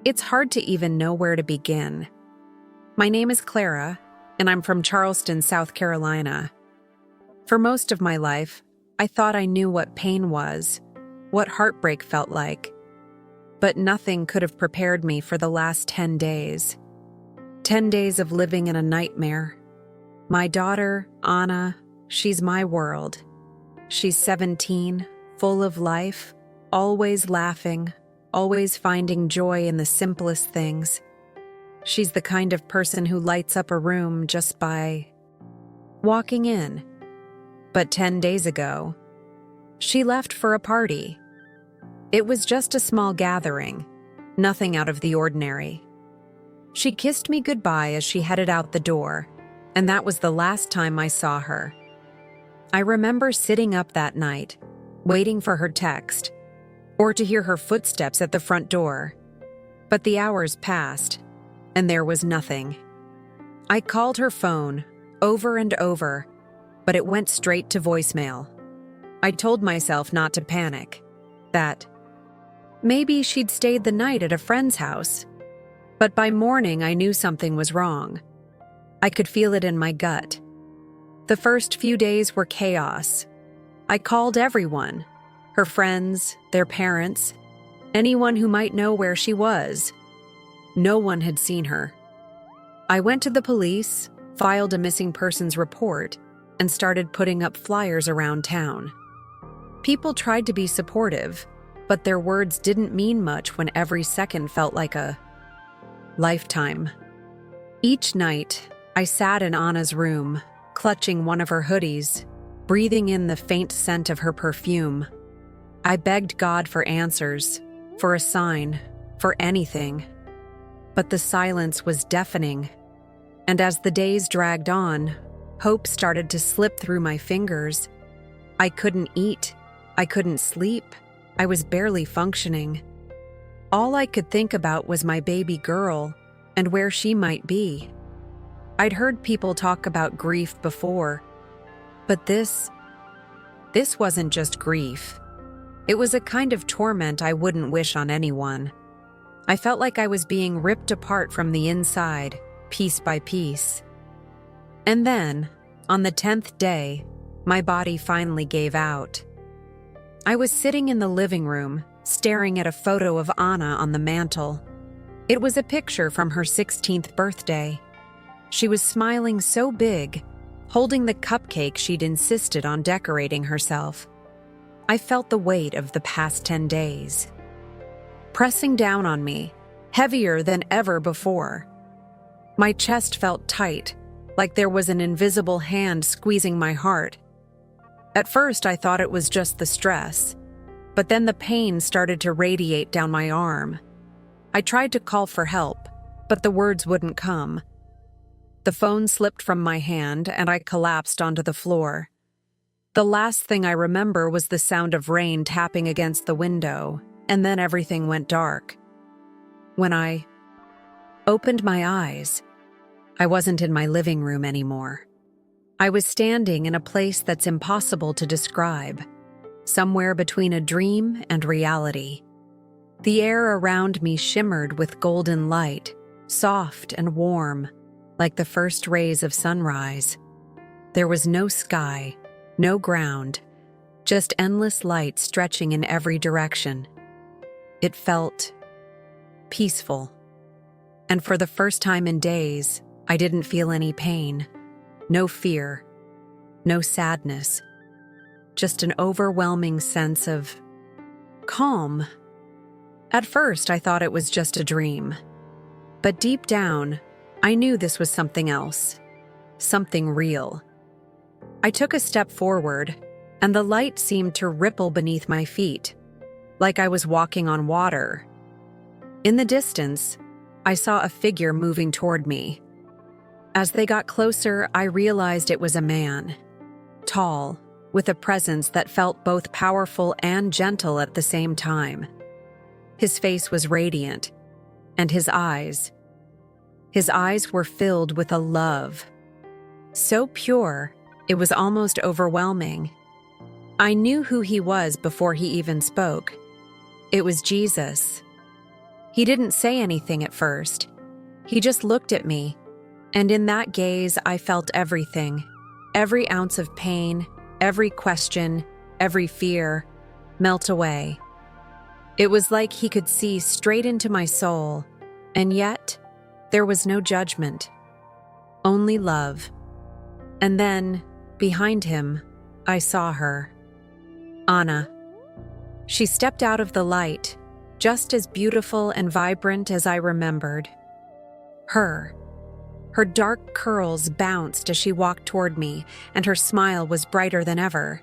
It's hard to even know where to begin. My name is Clara, and I'm from Charleston, South Carolina. For most of my life, I thought I knew what pain was, what heartbreak felt like. But nothing could have prepared me for the last 10 days. 10 days of living in a nightmare. My daughter, Anna, she's my world. She's 17, full of life, always laughing, always finding joy in the simplest things. She's the kind of person who lights up a room just by walking in. But 10 days ago, she left for a party. It was just a small gathering, nothing out of the ordinary. She kissed me goodbye as she headed out the door, and that was the last time I saw her. I remember sitting up that night, waiting for her text, or to hear her footsteps at the front door. But the hours passed, and there was nothing. I called her phone, over and over, but it went straight to voicemail. I told myself not to panic, that maybe she'd stayed the night at a friend's house. But by morning, I knew something was wrong. I could feel it in my gut. The first few days were chaos. I called everyone, her friends, their parents, anyone who might know where she was. No one had seen her. I went to the police, filed a missing persons report, and started putting up flyers around town. People tried to be supportive, but their words didn't mean much when every second felt like a lifetime. Each night, I sat in Anna's room, clutching one of her hoodies, breathing in the faint scent of her perfume. I begged God for answers, for a sign, for anything. But the silence was deafening, and as the days dragged on, hope started to slip through my fingers. I couldn't eat, I couldn't sleep, I was barely functioning. All I could think about was my baby girl and where she might be. I'd heard people talk about grief before, but this wasn't just grief. It was a kind of torment I wouldn't wish on anyone. I felt like I was being ripped apart from the inside, piece by piece. And then, on the 10th day, my body finally gave out. I was sitting in the living room, staring at a photo of Anna on the mantle. It was a picture from her 16th birthday. She was smiling so big, holding the cupcake she'd insisted on decorating herself. I felt the weight of the past 10 days, pressing down on me, heavier than ever before. My chest felt tight, like there was an invisible hand squeezing my heart. At first, I thought it was just the stress, but then the pain started to radiate down my arm. I tried to call for help, but the words wouldn't come. The phone slipped from my hand, and I collapsed onto the floor. The last thing I remember was the sound of rain tapping against the window, and then everything went dark. When I opened my eyes, I wasn't in my living room anymore. I was standing in a place that's impossible to describe, somewhere between a dream and reality. The air around me shimmered with golden light, soft and warm, like the first rays of sunrise. There was no sky, no ground, just endless light stretching in every direction. It felt peaceful. And for the first time in days, I didn't feel any pain, no fear, no sadness, just an overwhelming sense of calm. At first, I thought it was just a dream. But deep down, I knew this was something else, something real. I took a step forward, and the light seemed to ripple beneath my feet, like I was walking on water. In the distance, I saw a figure moving toward me. As they got closer, I realized it was a man, tall, with a presence that felt both powerful and gentle at the same time. His face was radiant, and his eyes were filled with a love so pure, it was almost overwhelming. I knew who he was before he even spoke. It was Jesus. He didn't say anything at first. He just looked at me, and in that gaze I felt everything. Every ounce of pain, every question, every fear melt away. It was like he could see straight into my soul, and yet there was no judgment, only love. And then, behind him, I saw her. Anna. She stepped out of the light, just as beautiful and vibrant as I remembered. Her dark curls bounced as she walked toward me, and her smile was brighter than ever.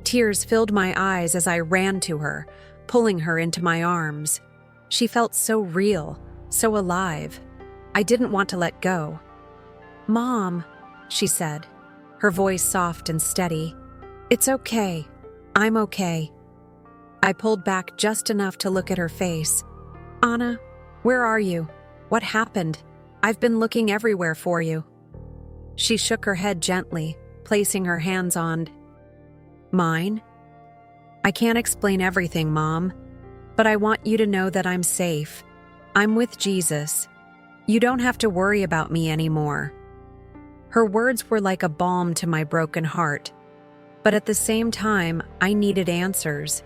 Tears filled my eyes as I ran to her, pulling her into my arms. She felt so real, so alive. I didn't want to let go. "Mom," she said, her voice soft and steady. "It's okay. I'm okay." I pulled back just enough to look at her face. "Anna, where are you? What happened? I've been looking everywhere for you." She shook her head gently, placing her hands on mine. "I can't explain everything, Mom, but I want you to know that I'm safe. I'm with Jesus. You don't have to worry about me anymore." Her words were like a balm to my broken heart, but at the same time, I needed answers.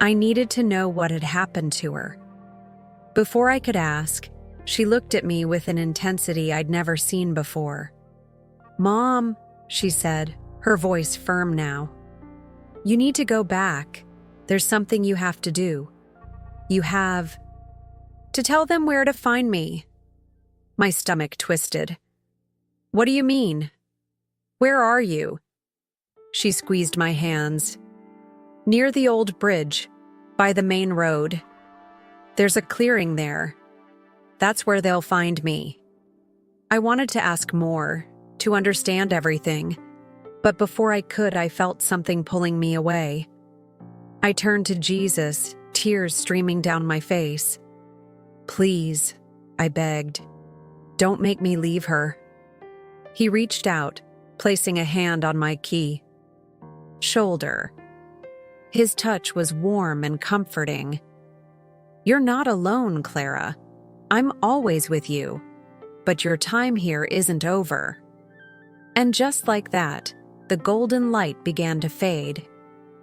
I needed to know what had happened to her. Before I could ask, she looked at me with an intensity I'd never seen before. "Mom," she said, her voice firm now. "You need to go back. There's something you have to do. You have to tell them where to find me." My stomach twisted. "What do you mean? Where are you?" She squeezed my hands. "Near the old bridge, by the main road. There's a clearing there. That's where they'll find me." I wanted to ask more, to understand everything, but before I could, I felt something pulling me away. I turned to Jesus, tears streaming down my face. "Please," I begged, "don't make me leave her." He reached out, placing a hand on my shoulder. His touch was warm and comforting. "You're not alone, Clara. I'm always with you, but your time here isn't over." And just like that, the golden light began to fade.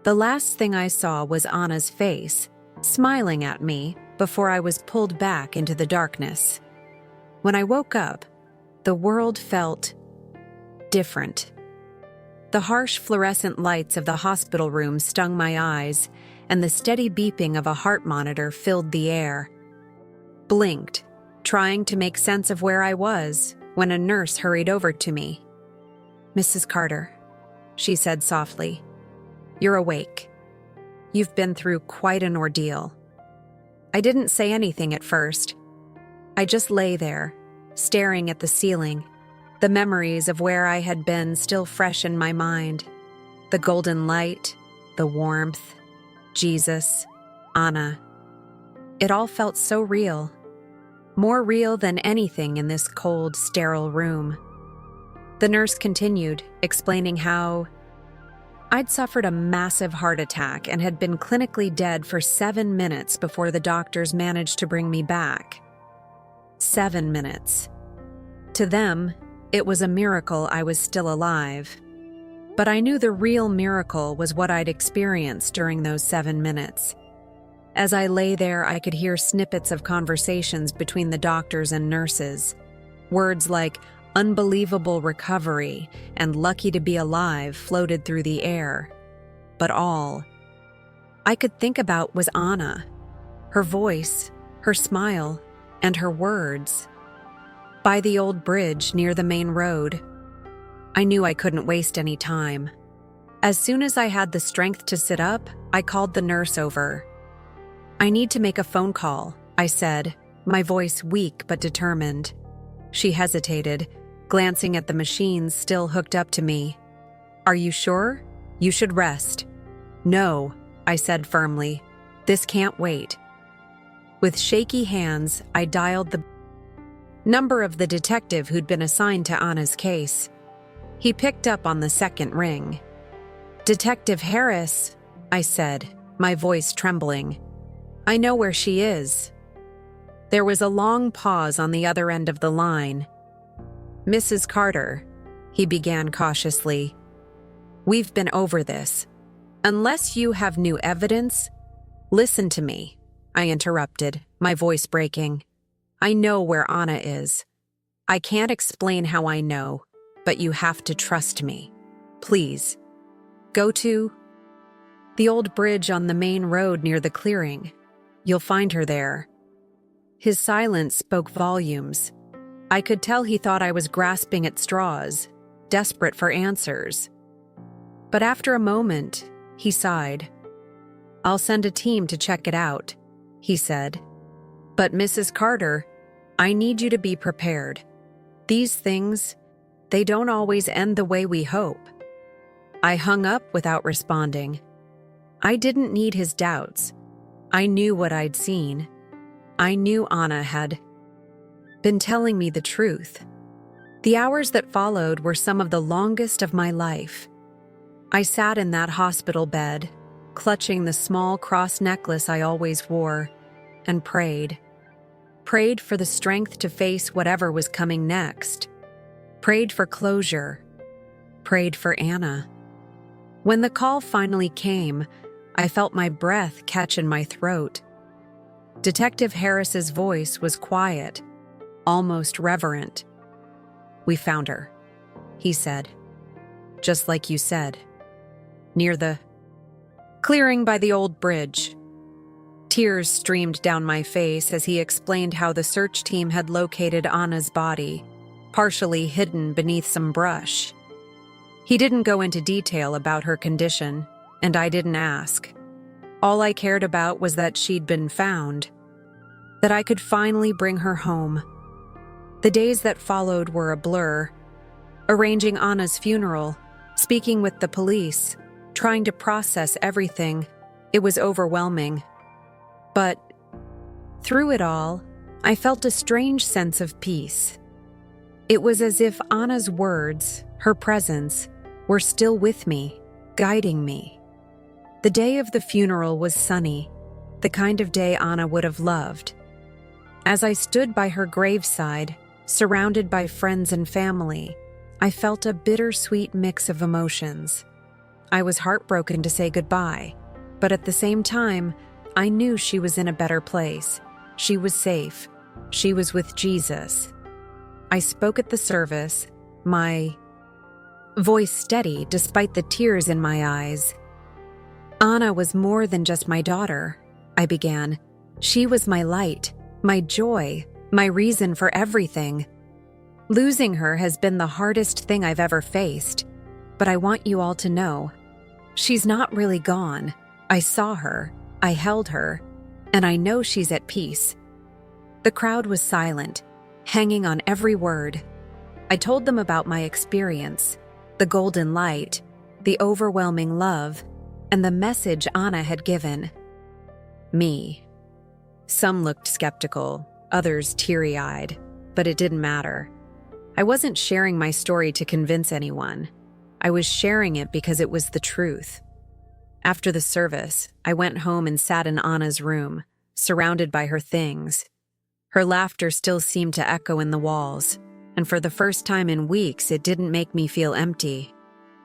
The last thing I saw was Anna's face, smiling at me before I was pulled back into the darkness. When I woke up, the world felt different. The harsh fluorescent lights of the hospital room stung my eyes, and the steady beeping of a heart monitor filled the air. Blinked, trying to make sense of where I was, when a nurse hurried over to me. "Mrs. Carter," she said softly, "you're awake. You've been through quite an ordeal." I didn't say anything at first. I just lay there, staring at the ceiling, the memories of where I had been still fresh in my mind. The golden light, the warmth, Jesus, Anna. It all felt so real. More real than anything in this cold, sterile room. The nurse continued, explaining how I'd suffered a massive heart attack and had been clinically dead for 7 minutes before the doctors managed to bring me back. 7 minutes. To them, it was a miracle I was still alive. But I knew the real miracle was what I'd experienced during those 7 minutes. As I lay there, I could hear snippets of conversations between the doctors and nurses. Words like unbelievable recovery and lucky to be alive floated through the air. But all I could think about was Anna, her voice, her smile, and her words. By the old bridge near the main road. I knew I couldn't waste any time. As soon as I had the strength to sit up, I called the nurse over. "I need to make a phone call," I said, my voice weak but determined. She hesitated, glancing at the machines still hooked up to me. "Are you sure? You should rest." "No," I said firmly. "This can't wait." With shaky hands, I dialed the number of the detective who'd been assigned to Anna's case. He picked up on the second ring. "Detective Harris," I said, my voice trembling. "I know where she is." There was a long pause on the other end of the line. "Mrs. Carter," he began cautiously, "we've been over this. Unless you have new evidence—" "Listen to me," I interrupted, my voice breaking. "I know where Anna is. I can't explain how I know, but you have to trust me. Please. Go to the old bridge on the main road near the clearing. You'll find her there." His silence spoke volumes. I could tell he thought I was grasping at straws, desperate for answers. But after a moment, he sighed. "I'll send a team to check it out," he said. "But Mrs. Carter, I need you to be prepared. These things, they don't always end the way we hope." I hung up without responding. I didn't need his doubts. I knew what I'd seen. I knew Anna had been telling me the truth. The hours that followed were some of the longest of my life. I sat in that hospital bed, clutching the small cross necklace I always wore, and prayed. Prayed for the strength to face whatever was coming next. Prayed for closure. Prayed for Anna. When the call finally came, I felt my breath catch in my throat. Detective Harris's voice was quiet, almost reverent. "We found her," he said. "Just like you said. Near the clearing by the old bridge." Tears streamed down my face as he explained how the search team had located Anna's body, partially hidden beneath some brush. He didn't go into detail about her condition, and I didn't ask. All I cared about was that she'd been found, that I could finally bring her home. The days that followed were a blur. Arranging Anna's funeral, speaking with the police, trying to process everything. It was overwhelming. But through it all, I felt a strange sense of peace. It was as if Anna's words, her presence, were still with me, guiding me. The day of the funeral was sunny, the kind of day Anna would have loved. As I stood by her graveside, surrounded by friends and family, I felt a bittersweet mix of emotions. I was heartbroken to say goodbye, but at the same time, I knew she was in a better place. She was safe. She was with Jesus. I spoke at the service, my voice steady despite the tears in my eyes. "Anna was more than just my daughter," I began. "She was my light, my joy, my reason for everything. Losing her has been the hardest thing I've ever faced, but I want you all to know, she's not really gone. I saw her, I held her, and I know she's at peace." The crowd was silent, hanging on every word. I told them about my experience, the golden light, the overwhelming love, and the message Anna had given me. Some looked skeptical, others teary-eyed, but it didn't matter. I wasn't sharing my story to convince anyone. I was sharing it because it was the truth. After the service, I went home and sat in Anna's room, surrounded by her things. Her laughter still seemed to echo in the walls, and for the first time in weeks, it didn't make me feel empty.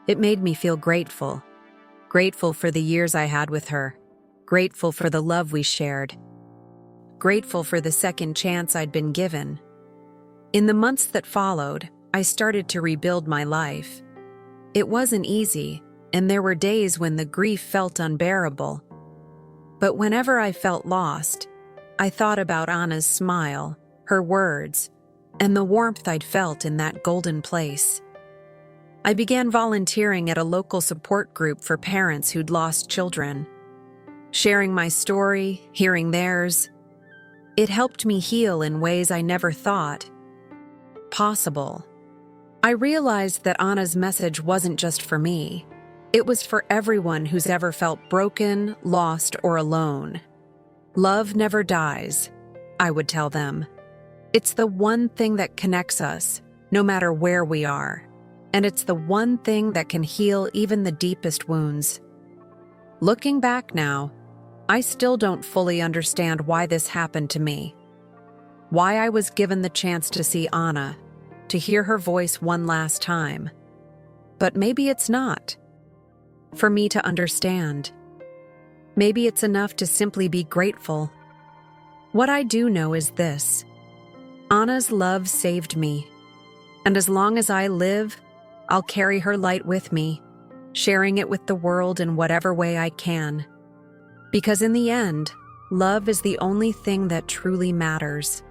It made me feel grateful. Grateful for the years I had with her. Grateful for the love we shared. Grateful for the second chance I'd been given. In the months that followed, I started to rebuild my life. It wasn't easy, and there were days when the grief felt unbearable. But whenever I felt lost, I thought about Anna's smile, her words, and the warmth I'd felt in that golden place. I began volunteering at a local support group for parents who'd lost children. Sharing my story, hearing theirs, it helped me heal in ways I never thought possible. I realized that Anna's message wasn't just for me. It was for everyone who's ever felt broken, lost, or alone. Love never dies, I would tell them. It's the one thing that connects us, no matter where we are. And it's the one thing that can heal even the deepest wounds. Looking back now, I still don't fully understand why this happened to me. why I was given the chance to see Anna, to hear her voice one last time. But maybe it's not. For me to understand. Maybe it's enough to simply be grateful. What I do know is this: Anna's love saved me, and as long as I live, I'll carry her light with me, sharing it with the world in whatever way I can. Because in the end, love is the only thing that truly matters.